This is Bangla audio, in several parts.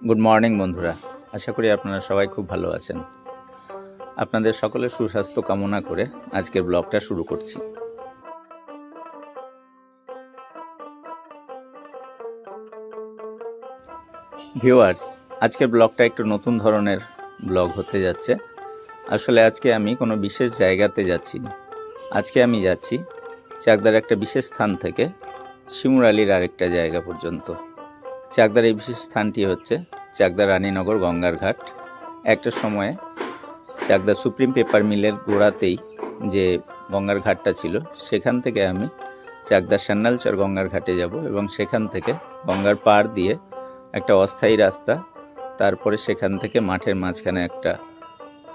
গুড মর্নিং বন্ধুরা, আশা করি আপনারা সবাই খুব ভালো আছেন। আপনাদের সকলের সুস্বাস্থ্য কামনা করে আজকের ব্লগটা শুরু করছি। ভিউয়ার্স, আজকের ব্লগটা একটু নতুন ধরনের ব্লগ হতে যাচ্ছে। আসলে আজকে আমি কোনো বিশেষ জায়গাতে যাচ্ছি না। আজকে আমি যাচ্ছি চাকদার একটা বিশেষ স্থান থেকে শিমুরালির আরেকটা জায়গা পর্যন্ত। চাকদার এই বিশেষ স্থানটি হচ্ছে চাকদা রানীনগর গঙ্গার ঘাট। একটা সময়ে চাকদা সুপ্রিম পেপার মিলের গোড়াতেই যে গঙ্গার ঘাটটা ছিল, সেখান থেকে আমি চাকদা সান্যালচর গঙ্গার ঘাটে যাব এবং সেখান থেকে গঙ্গার পাড় দিয়ে একটা অস্থায়ী রাস্তা, তারপরে সেখান থেকে মাঠের মাঝখানে একটা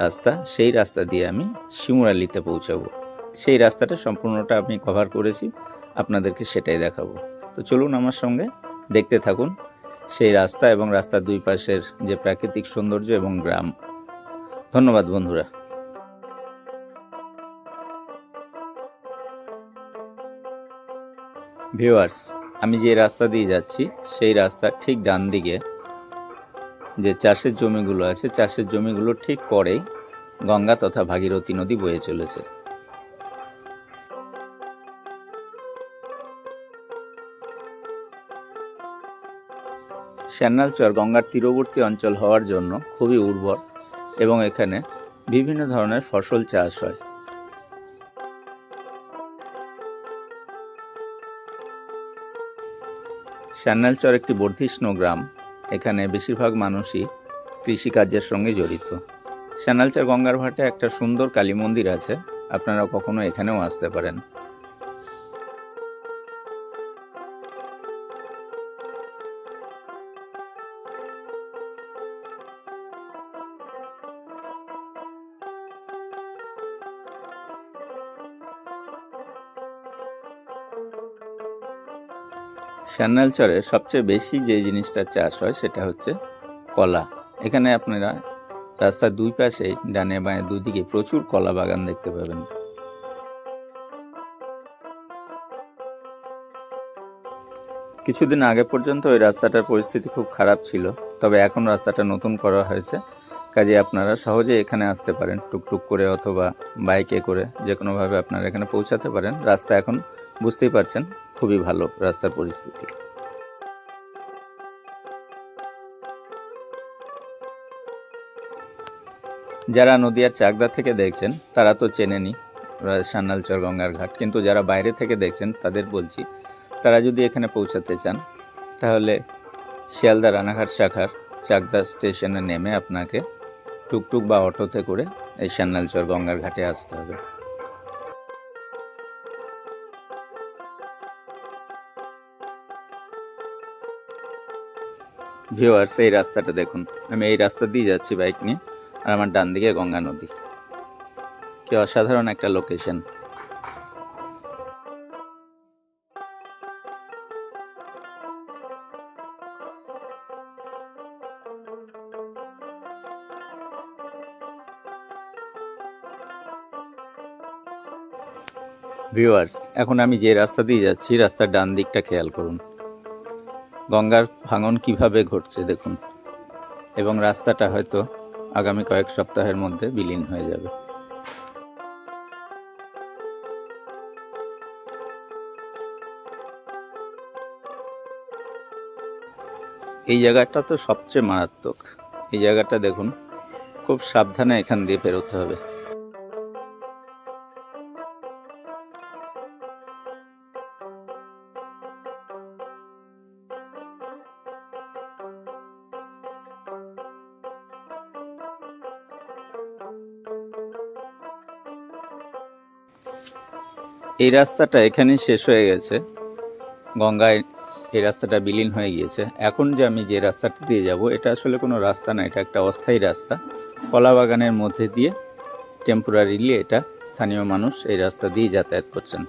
রাস্তা, সেই রাস্তা দিয়ে আমি শিমুরালিতে পৌঁছাবো। সেই রাস্তাটা সম্পূর্ণটা আমি কভার করেছি, আপনাদেরকে সেটাই দেখাবো। তো চলুন আমার সঙ্গে, দেখতে থাকুন সেই রাস্তা এবং রাস্তার দুই পাশের যে প্রাকৃতিক সৌন্দর্য এবং গ্রাম। ধন্যবাদ বন্ধুরা। ভিউয়ার্স, আমি যে রাস্তা দিয়ে যাচ্ছি সেই রাস্তার ঠিক ডান দিকে যে চাষের জমিগুলো আছে, চাষের জমিগুলো ঠিক পরেই গঙ্গা তথা ভাগীরথী নদী বয়ে চলেছে। সান্যালচর গঙ্গার তীরবর্তী অঞ্চল হওয়ার জন্য খুবই উর্বর এবং এখানে বিভিন্ন ধরনের ফসল চাষ হয়। সান্যালচর একটি বর্ধিষ্ণু গ্রাম। এখানে বেশিরভাগ মানুষই কৃষিকার্যের সঙ্গে জড়িত। সান্যালচর গঙ্গার ঘাটে একটা সুন্দর কালী মন্দির আছে, আপনারা কখনো এখানেও আসতে পারেন। সান্যালচরে সবচেয়ে বেশি যে জিনিসটার চাষ হয় সেটা হচ্ছে কলা। এখানে আপনারা রাস্তার দুই পাশে ডানে বাঁয়ে দুদিকে প্রচুর কলা বাগান দেখতে পাবেন। কিছুদিন আগে পর্যন্ত ওই রাস্তাটার পরিস্থিতি খুব খারাপ ছিল, তবে এখন রাস্তাটা নতুন করা হয়েছে, কাজে আপনারা সহজে এখানে আসতে পারেন টুকটুক করে অথবা বাইকে করে, যে কোনোভাবে আপনারা এখানে পৌঁছাতে পারেন। রাস্তা এখন বুঝতেই পারছেন খুবই ভালো রাস্তার পরিস্থিতি। যারা নদিয়ার চাকদা থেকে দেখছেন তারা তো চেনেনই সান্যালচর গঙ্গার ঘাট, কিন্তু যারা বাইরে থেকে দেখছেন তাদের বলছি, তারা যদি এখানে পৌঁছাতে চান তাহলে শিয়ালদা রানাঘাট শাখার চাকদা স্টেশনে নেমে আপনাকে টুকটুক বা অটোতে করে এই সান্যালচর গঙ্গার ঘাটে আসতে হবে। ভিউয়ার্স, এই রাস্তাটা দেখুন, আমি এই রাস্তা দিয়ে যাচ্ছি বাইক নিয়ে, আর আমার ডান দিকে গঙ্গা নদী। কি অসাধারণ একটা লোকেশন। ভিউয়ার্স, এখন আমি যে রাস্তা দিয়ে যাচ্ছি রাস্তার ডান দিকটা খেয়াল করুন, গঙ্গার ভাঙন কিভাবে ঘটছে দেখুন, এবং রাস্তাটা হয়তো আগামী কয়েক সপ্তাহের মধ্যে বিলীন হয়ে যাবে। এই জায়গাটা তো সবচেয়ে মারাত্মক। এই জায়গাটা দেখুন, খুব সাবধানে এখান দিয়ে পেরোতে হবে। এই রাস্তাটা এখানেই শেষ হয়ে গেছে, গঙ্গায় এই রাস্তাটা বিলীন হয়ে গিয়েছে। এখন যে আমি যে রাস্তাটা দিয়ে যাব এটা আসলে কোনো রাস্তা না, এটা একটা অস্থায়ী রাস্তা। কলা বাগানের মধ্যে দিয়ে টেম্পোরারিলি এটা স্থানীয় মানুষ এই রাস্তা দিয়ে যাতায়াত করছেন।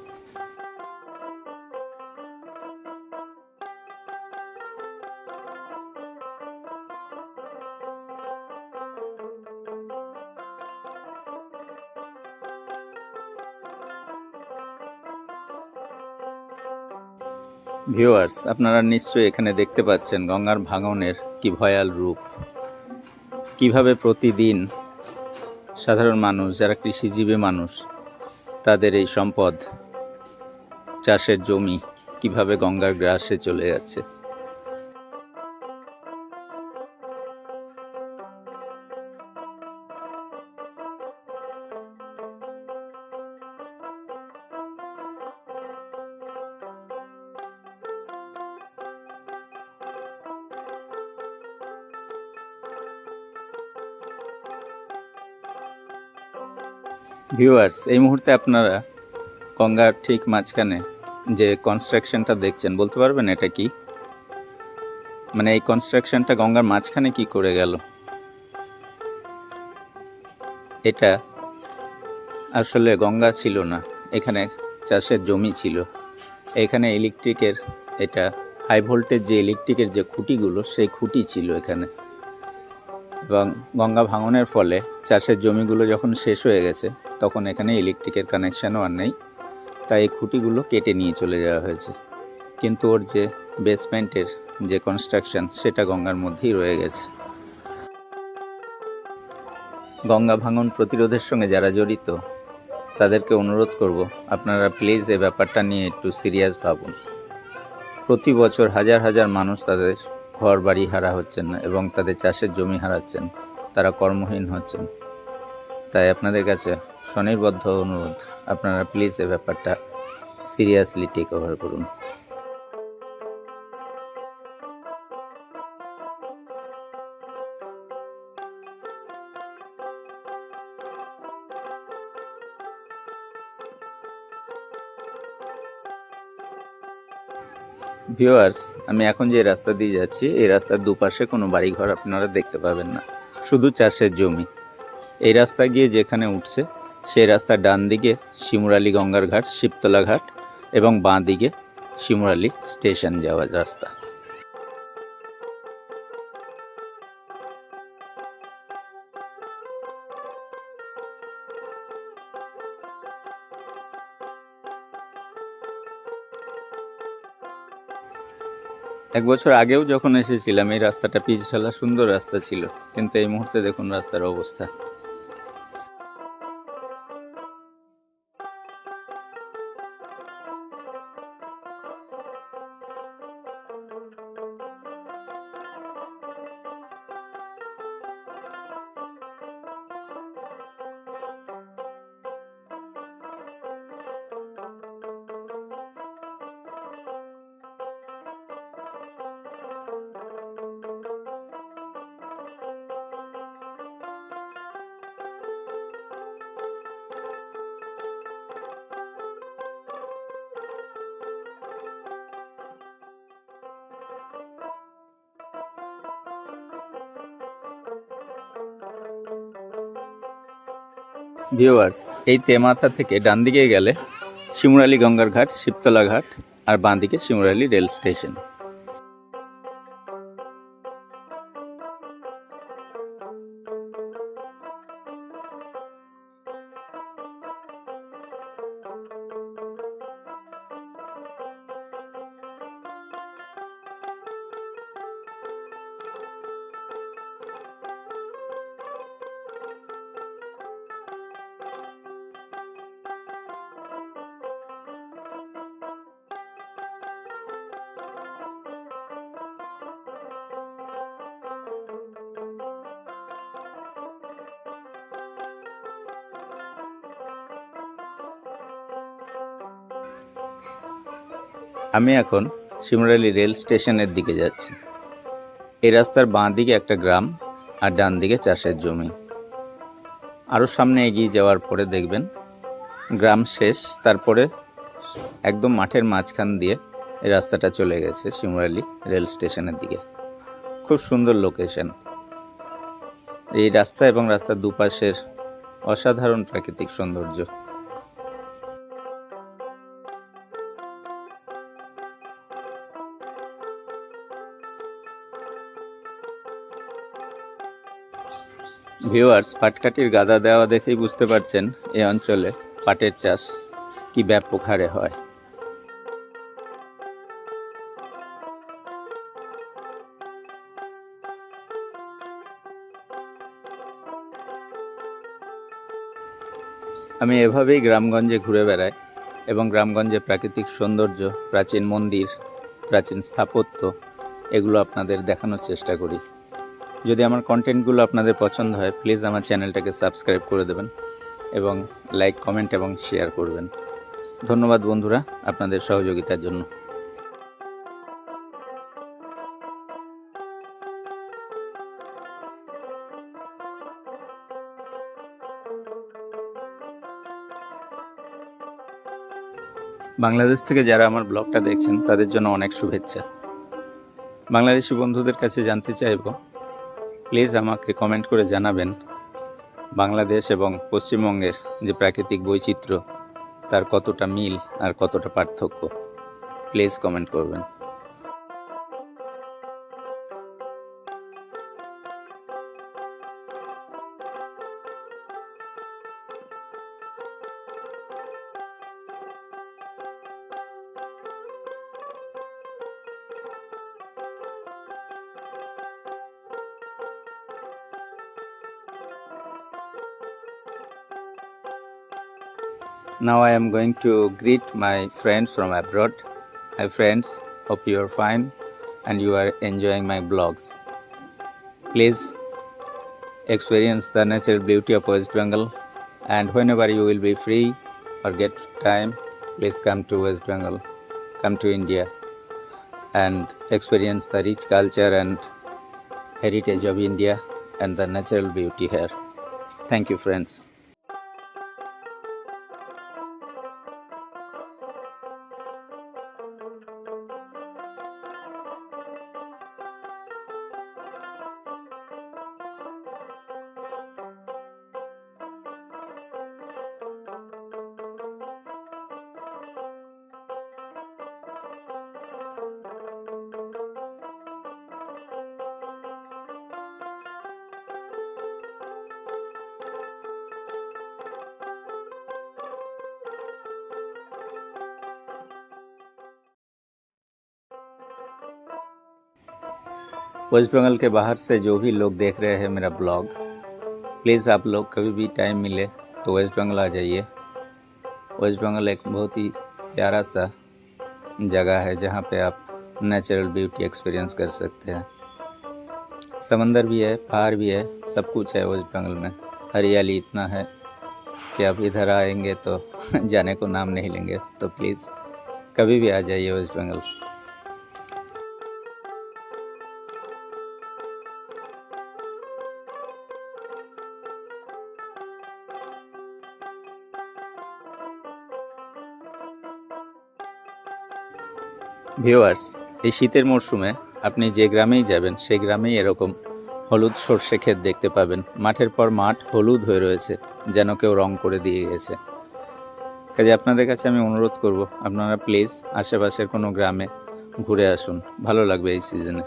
ভিউয়ার্স, আপনারা নিশ্চয়ই এখানে দেখতে পাচ্ছেন গঙ্গার ভাঙনের কি ভয়াল রূপ, কিভাবে প্রতিদিন সাধারণ মানুষ যারা কৃষিজীবী মানুষ তাদের এই সম্পদ চাষের জমি কিভাবে গঙ্গার গ্রাসে চলে যাচ্ছে। ভিউয়ার্স, এই মুহূর্তে আপনারা গঙ্গার ঠিক মাঝখানে যে কনস্ট্রাকশনটা দেখছেন, বলতে পারবেন এটা কি? মানে এই কনস্ট্রাকশনটা গঙ্গার মাঝখানে কি করে গেল? এটা আসলে গঙ্গা ছিল না, এখানে চাষের জমি ছিল। এখানে ইলেকট্রিকের, এটা হাই ভোল্টেজ যে ইলেকট্রিকের যে খুঁটিগুলো, সেই খুঁটি ছিল এখানে। এবং গঙ্গা ভাঙনের ফলে চাষের জমিগুলো যখন শেষ হয়ে গেছে তখন এখানে ইলেকট্রিকের কানেকশানও আর নেই, তাই এই খুঁটিগুলো কেটে নিয়ে চলে যাওয়া হয়েছে। কিন্তু ওর যে বেসমেন্টের যে কনস্ট্রাকশন সেটা গঙ্গার মধ্যেই রয়ে গেছে। গঙ্গা ভাঙন প্রতিরোধের সঙ্গে যারা জড়িত তাদেরকে অনুরোধ করব, আপনারা প্লিজ এই ব্যাপারটা নিয়ে একটু সিরিয়াস ভাবুন। প্রতি বছর হাজার হাজার মানুষ তাদের ঘর বাড়ি হারা হচ্ছেন না এবং তাদের চাষের জমি হারাচ্ছেন, তারা কর্মহীন হচ্ছেন। তাই আপনাদের কাছে স্বনির্বদ্ধ অনুরোধ, আপনারা প্লিজ এই ব্যাপারটা সিরিয়াসলি টেক ওভার করুন। ভিউয়ার্স, আমি এখন যে রাস্তা দিয়ে যাচ্ছি এই রাস্তার দুপাশে কোনো বাড়িঘর আপনারা দেখতে পাবেন না, শুধু চাষের জমি। এই রাস্তা গিয়ে যেখানে উঠছে সেই রাস্তার ডান দিকে শিমুরালী গঙ্গার ঘাট, শিবতলা ঘাট, এবং বাঁ দিকে শিমুরালী স্টেশন যাওয়ার রাস্তা। এক বছর আগেও যখন এসেছিলাম এই রাস্তাটা পিচ ঢালা সুন্দর রাস্তা ছিল, কিন্তু এই মুহূর্তে দেখুন রাস্তার অবস্থা। ভিউয়ার্স, এই তেমাথা থেকে ডান দিকে গেলে শিমুরালী গঙ্গার ঘাট, শিবতলা ঘাট, আর বাঁ দিকে শিমুরালী রেল স্টেশন। আমি এখন শিমুরালী রেল স্টেশনের দিকে যাচ্ছি। এই রাস্তার বাঁ দিকে একটা গ্রাম আর ডান দিকে চাষের জমি। আরও সামনে এগিয়ে যাওয়ার পরে দেখবেন গ্রাম শেষ, তারপরে একদম মাঠের মাঝখান দিয়ে এই রাস্তাটা চলে গেছে শিমুরালী রেল স্টেশনের দিকে। খুব সুন্দর লোকেশন। এই রাস্তা এবং রাস্তার দুপাশের অসাধারণ প্রাকৃতিক সৌন্দর্য। ভিউয়ার্স, পাটকাঠির গাদা দেওয়া দেখেই বুঝতে পারছেন এই অঞ্চলে পাটের চাষ কি ব্যাপক হারে হয়। আমি এভাবেই গ্রামগঞ্জে ঘুরে বেড়াই এবং গ্রামগঞ্জে প্রাকৃতিক সৌন্দর্য, প্রাচীন মন্দির, প্রাচীন স্থাপত্য এগুলো আপনাদের দেখানোর চেষ্টা করি। যদি আমার কন্টেন্টগুলো আপনাদের পছন্দ হয়, প্লিজ আমার চ্যানেলটাকে সাবস্ক্রাইব করে দেবেন এবং লাইক, কমেন্ট এবং শেয়ার করবেন। ধন্যবাদ বন্ধুরা আপনাদের সহযোগিতার জন্য। বাংলাদেশ থেকে যারা আমার ব্লগটা দেখছেন তাদের জন্য অনেক শুভেচ্ছা। বাংলাদেশি বন্ধুদের কাছে জানতে চাইব, প্লিজ আমাকে কমেন্ট করে জানাবেন বাংলাদেশ এবং পশ্চিমবঙ্গের যে প্রাকৃতিক বৈচিত্র্য তার কতটা মিল আর কতটা পার্থক্য। প্লিজ কমেন্ট করবেন। Now I am going to greet my friends from abroad. Hi friends, hope you are fine and you are enjoying my blogs. Please experience the natural beauty of West Bengal, and whenever you will be free or get time, please come to West Bengal, come to India and experience the rich culture and heritage of India and the natural beauty here. Thank you friends. West Bengal के बाहर से जो भी लोग देख रहे हैं मेरा ब्लॉग, प्लीज़ आप लोग कभी भी टाइम मिले तो वेस्ट बंगाल आ जाइए। वेस्ट बंगाल एक बहुत ही प्यारा सा जगह है जहाँ पे आप नेचुरल ब्यूटी एक्सपीरियंस कर सकते हैं। समंदर भी है, पहाड़ भी है, सब कुछ है वेस्ट बंगाल में। हरियाली इतना है कि आप इधर आएंगे तो जाने को नाम नहीं लेंगे। तो प्लीज़ कभी भी आ जाइए वेस्ट बंगाल। ভিউয়ার্স, এই শীতের মরশুমে আপনি যে গ্রামেই যাবেন সেই গ্রামেই এরকম হলুদ সর্ষে ক্ষেত দেখতে পাবেন। মাঠের পর মাঠ হলুদ হয়ে রয়েছে, যেন কেউ রং করে দিয়ে গেছে। কাজে আপনাদের কাছে আমি অনুরোধ করব, আপনারা প্লিজ আশেপাশের কোনো গ্রামে ঘুরে আসুন, ভালো লাগবে এই সিজনে।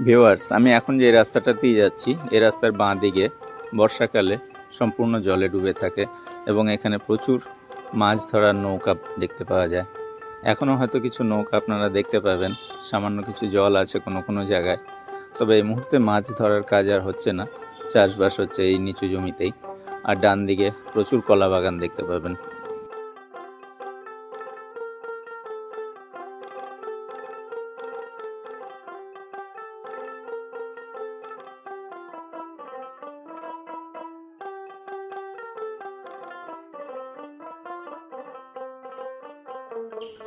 ভিউয়ার্স, আমি এখন যে রাস্তাটাতেই যাচ্ছি এই রাস্তার বাঁ দিকে বর্ষাকালে সম্পূর্ণ জলে ডুবে থাকে এবং এখানে প্রচুর মাছ ধরার নৌকা দেখতে পাওয়া যায়। এখনও হয়তো কিছু নৌকা আপনারা দেখতে পাবেন, সামান্য কিছু জল আছে কোনো কোনো জায়গায়। তবে এই মুহূর্তে মাছ ধরার কাজ আর হচ্ছে না, চাষবাস হচ্ছে এই নিচু জমিতেই। আর ডান দিকে প্রচুর কলা বাগান দেখতে পাবেন।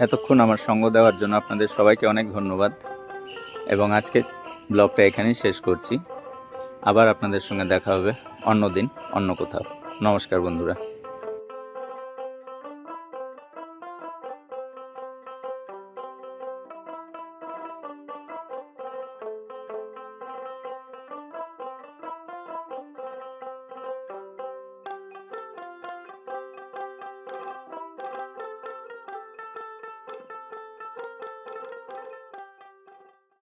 এতক্ষণ আমার সঙ্গ দেওয়ার জন্য আপনাদের সবাইকে অনেক ধন্যবাদ এবং আজকে ব্লগটা এখানেই শেষ করছি। আবার আপনাদের সঙ্গে দেখা হবে অন্য দিন অন্য কোথাও। নমস্কার বন্ধুরা।